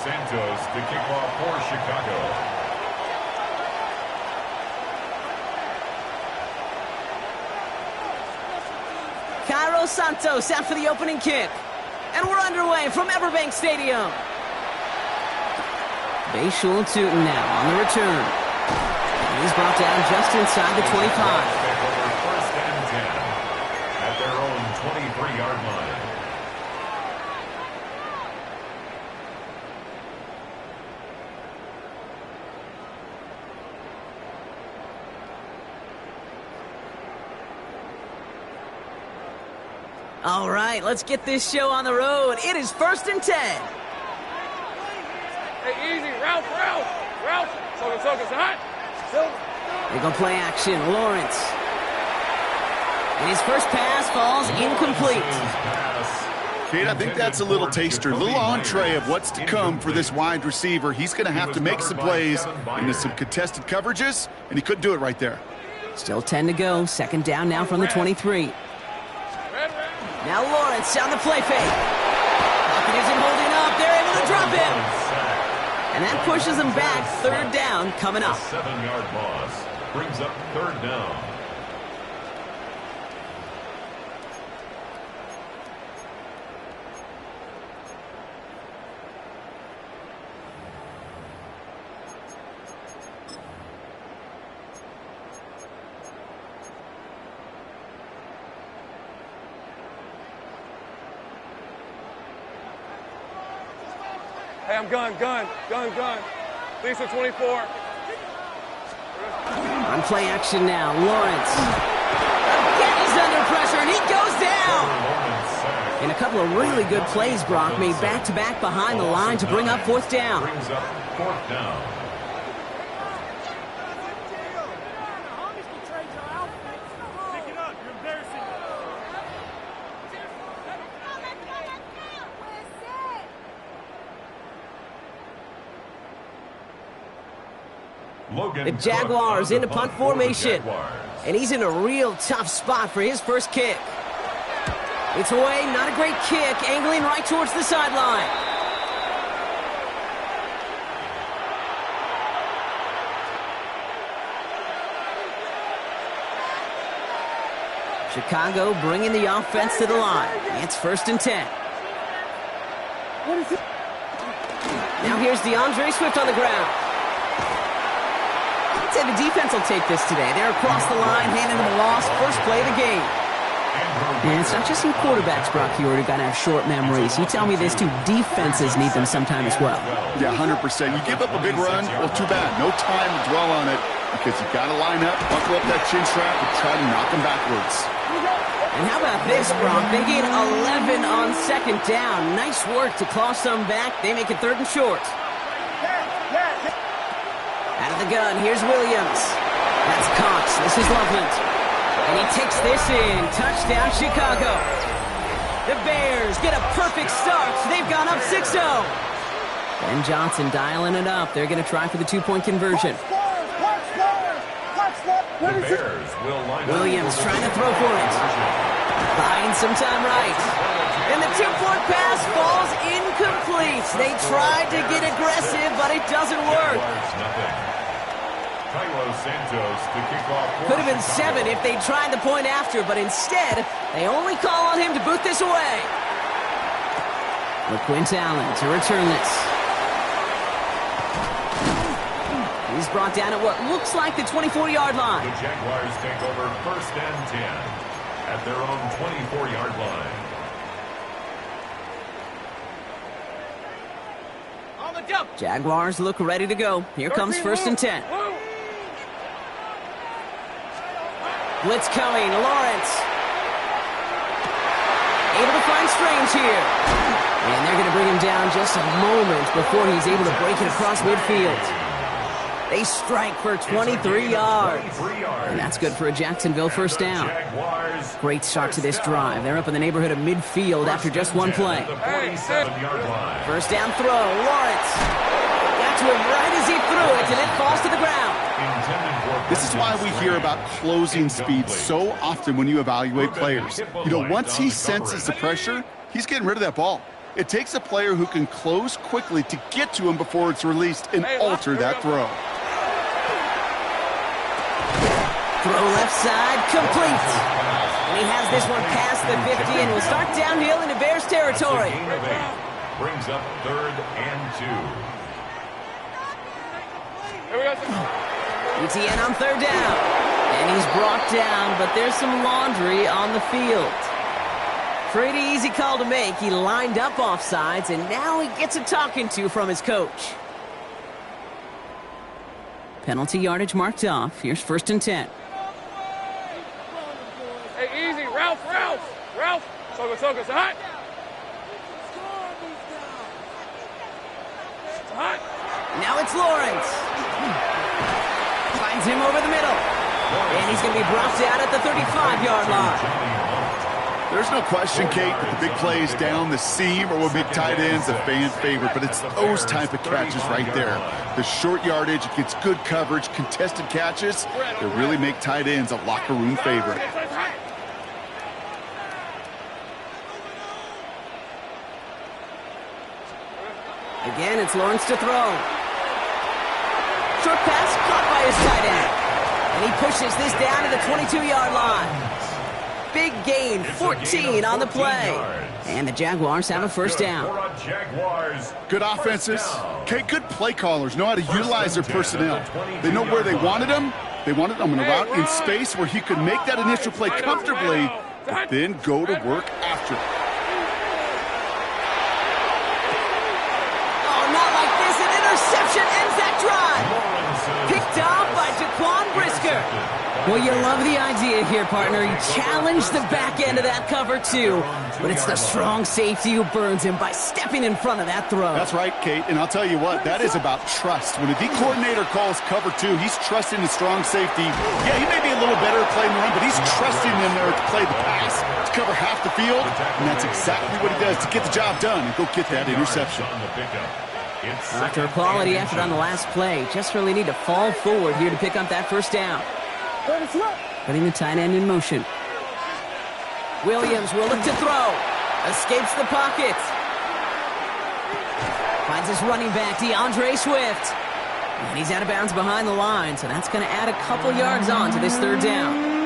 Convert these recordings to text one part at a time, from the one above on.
Santos to kick off for Chicago. Santos out for the opening kick. And we're underway from Everbank Stadium. Bayshul Tootin now on the return. And he's brought down just inside the 25. First and 10 at their own 23-yard line. All right, let's get this show on the road. It is first and 10. Hey, easy. Route. Focus, hot. They go play action. Lawrence. And his first pass falls incomplete. Kate, I think that's a little taster, a little entree of what's to come for this wide receiver. He's going to have to make some plays into some contested coverages, and he couldn't do it right there. Still 10 to go. Second down now from the 23. Now Lawrence down the play fake. Pocket isn't holding up. They're able to drop him. And that pushes them back. Third down coming up. 7-yard loss brings up third down. Hey, I'm gun. Lisa 24. On play action now, Lawrence. Again, he's under pressure, and he goes down. And a couple of really good plays, Brock, made back-to-back behind the line to bring up fourth down. Brings up fourth down. The Jaguars into punt formation. And he's in a real tough spot for his first kick. It's away, not a great kick, angling right towards the sideline. Chicago bringing the offense to the line. It's first and 10. Now here's DeAndre Swift on the ground. I'd say the defense will take this today. They're across the line, handing them a loss. First play of the game. And it's not just some quarterbacks, Brock, here who got to have short memories. You tell me this, too. Defenses need them sometime as well. Yeah, 100%. You give up a big run, well, too bad. No time to dwell on it because you got to line up, buckle up that chin strap, and try to knock them backwards. And how about this, Brock? They gain 11 on second down. Nice work to claw some back. They make it third and short. Out of the gun, here's Williams. That's Cox. This is Loveland. And he takes this in. Touchdown, Chicago. The Bears get a perfect start. They've gone up 6-0. Ben Johnson dialing it up. They're going to try for the two-point conversion. The Bears will line up. Williams trying to throw for it. Buying some time right. And the two-point pass falls incomplete. They tried to get aggressive, but it doesn't work. Santos to kick off. Could have been 7 if they tried the point after, but instead, they only call on him to boot this away. LaQuint Allen to return this. He's brought down at what looks like the 24-yard line. The Jaguars take over first and 10 at their own 24-yard line. Jaguars look ready to go. Here comes first and 10. Blitz coming. Lawrence. Able to find Strange here. And they're going to bring him down just a moment before he's able to break it across midfield. They strike for 23 yards. And that's good for a Jacksonville first down. Great start to this drive. They're up in the neighborhood of midfield after just one play. First down throw. Lawrence. Got to him right as he threw it, and it falls to the ground. This is why we hear about closing speed so often when you evaluate players. You know, once he senses the pressure, he's getting rid of that ball. It takes a player who can close quickly to get to him before it's released and alter that throw. Throw left side, complete. And he has this one past the 50 and will start downhill into Bears territory. Brings up 3rd and 2. Here we go. ETN on 3rd down. And he's brought down, but there's some laundry on the field. Pretty easy call to make. He lined up offsides, and now he gets a talking to from his coach. Penalty yardage marked off. Here's 1st and 10. Hey, easy. Ralph. Soga, say hi. Hot. Now it's Lawrence. Finds him over the middle. And he's going to be brought down at the 35-yard line. There's no question, Kate, that the big plays down the seam or with big tight ends a fan favorite, but it's those type of catches right there. The short yardage, it gets good coverage, contested catches that really make tight ends a locker room favorite. Again, it's Lawrence to throw. Short pass caught by his tight end. And he pushes this down to the 22-yard line. Big gain, 14 on the play. And the Jaguars have a 1st down. Good offenses. Okay, good play callers know how to utilize their personnel. They know where they wanted them. They wanted them in a route in space where he could make that initial play comfortably, but then go to work after it. Oh, not like this. An interception ends that drive. Picked off by Jaquan Brisker. Well, you love the idea here, partner. You challenge the back end of that cover, too. But it's the strong safety who burns him by stepping in front of that throw. That's right, Kate. And I'll tell you what, that is about trust. When a D coordinator calls cover 2, he's trusting the strong safety. Yeah, he may be a little better at playing the run, but he's trusting them there to play the pass, to cover half the field. And that's exactly what he does to get the job done and go get that interception. After a quality effort on the last play, just really need to fall forward here to pick up that 1st down. Putting the tight end in motion. Williams will look to throw. Escapes the pocket. Finds his running back, DeAndre Swift. And he's out of bounds behind the line, so that's going to add a couple yards on to this 3rd down.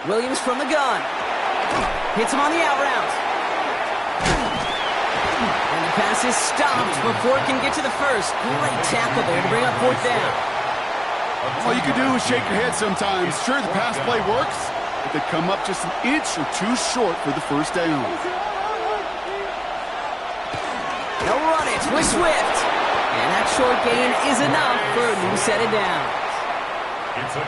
Williams from the gun. Hits him on the out route. And the pass is stopped before it can get to the 1st. Great tackle there to bring up 4th down. All you can do is shake your head sometimes. Sure, the pass play works, but they come up just an inch or 2 short for the 1st down. They'll run it with Swift. And that short gain is enough for a new set of downs.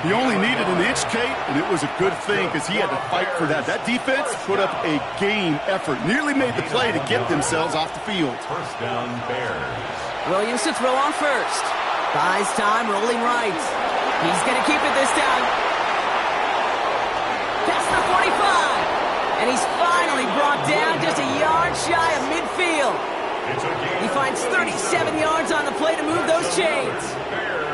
He only needed an inch, Kate, and it was a good thing because he had to fight for that. That defense put up a game effort, nearly made the play to get themselves off the field. 1st down, Bears. Williams to throw on 1st. Buys time, rolling right. He's going to keep it this time. Past the 45. And he's finally brought down just a yard shy of midfield. He finds 37 yards on the play to move those chains.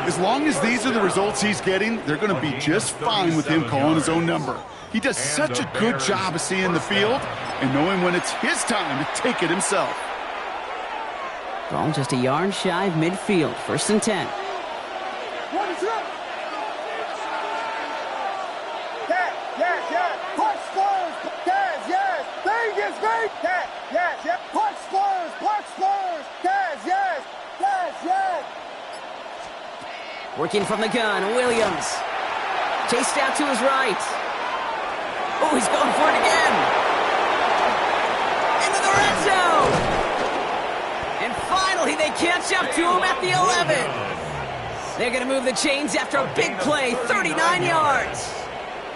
As long as these are the results he's getting, they're going to be just fine with him calling his own number. He does such a good job of seeing the field and knowing when it's his time to take it himself. Ball just a yard shy of midfield. 1st and 10. Working from the gun, Williams. Chased out to his right. Oh, he's going for it again. Into the red zone. And finally, they catch up to him at the 11. They're going to move the chains after a big play, 39 yards.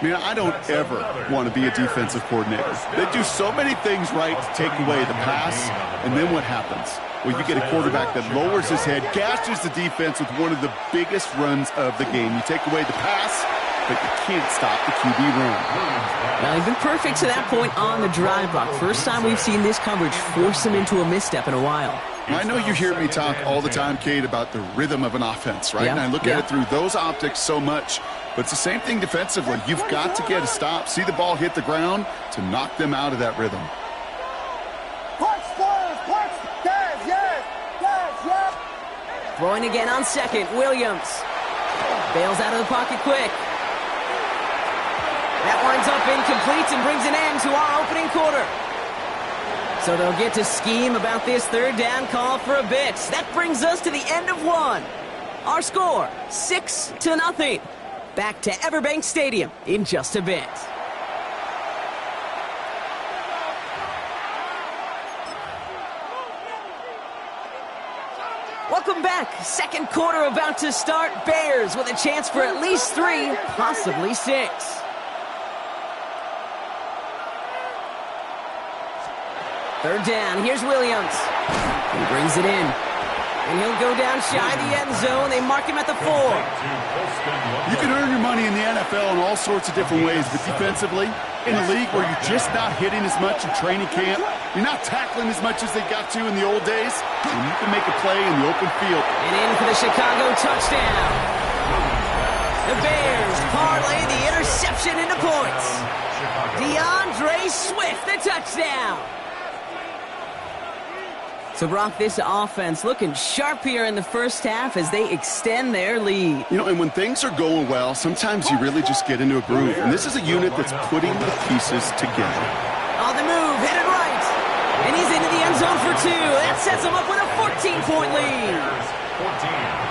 Man, I don't ever want to be a defensive coordinator. They do so many things right to take away the pass, and then what happens? Well, you get a quarterback that lowers his head, gashes the defense with one of the biggest runs of the game. You take away the pass, but you can't stop the QB run. Well, he's been perfect to that point on the drive block. First time we've seen this coverage force him into a misstep in a while. I know you hear me talk all the time, Kate, about the rhythm of an offense, right? Yeah, And I look at it through those optics so much. But it's the same thing defensively. You've got to get a stop, see the ball hit the ground to knock them out of that rhythm. Throwing again on second, Williams. Bails out of the pocket quick. That winds up incomplete and brings an end to our opening quarter. So they'll get to scheme about this third down call for a bit. That brings us to the end of one. Our score, 6-0. Back to Everbank Stadium in just a bit. Welcome back. Second quarter about to start. Bears with a chance for at least 3, possibly 6. Third down. Here's Williams. He brings it in. And he'll go down shy of the end zone. They mark him at the 4. You can earn your money in the NFL in all sorts of different ways, but defensively, in a league where you're just not hitting as much in training camp, you're not tackling as much as they got to in the old days, and you can make a play in the open field. And in for the Chicago touchdown. The Bears parlay the interception into points. DeAndre Swift, the touchdown. So, Brock, this offense looking sharp here in the first half as they extend their lead. You know, and when things are going well, sometimes you really just get into a groove. And this is a unit that's putting the pieces together. On the move, headed right. And he's into the end zone for 2. That sets him up with a 14-point lead.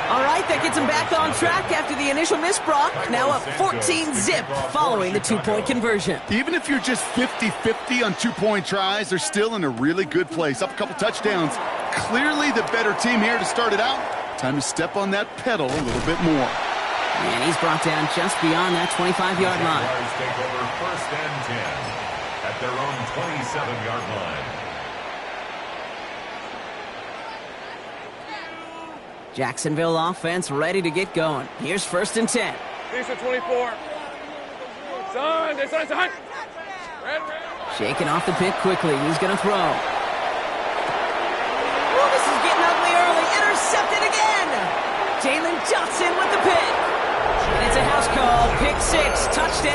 All right, that gets him back on track after the initial miss, Brock. Now up 14-zip following the 2-point conversion. Even if you're just 50-50 on 2-point tries, they're still in a really good place. Up a couple touchdowns. Clearly the better team here to start it out. Time to step on that pedal a little bit more. And he's brought down just beyond that 25-yard line. Take over first and 10 at their own 27-yard line. Jacksonville offense ready to get going. Here's first and 10. Decent 24. Son. Shaking off the pick quickly. He's going to throw. Oh, this is getting ugly early. Intercepted again. Jalen Johnson with the pick. And it's a house call. Pick 6. Touchdown.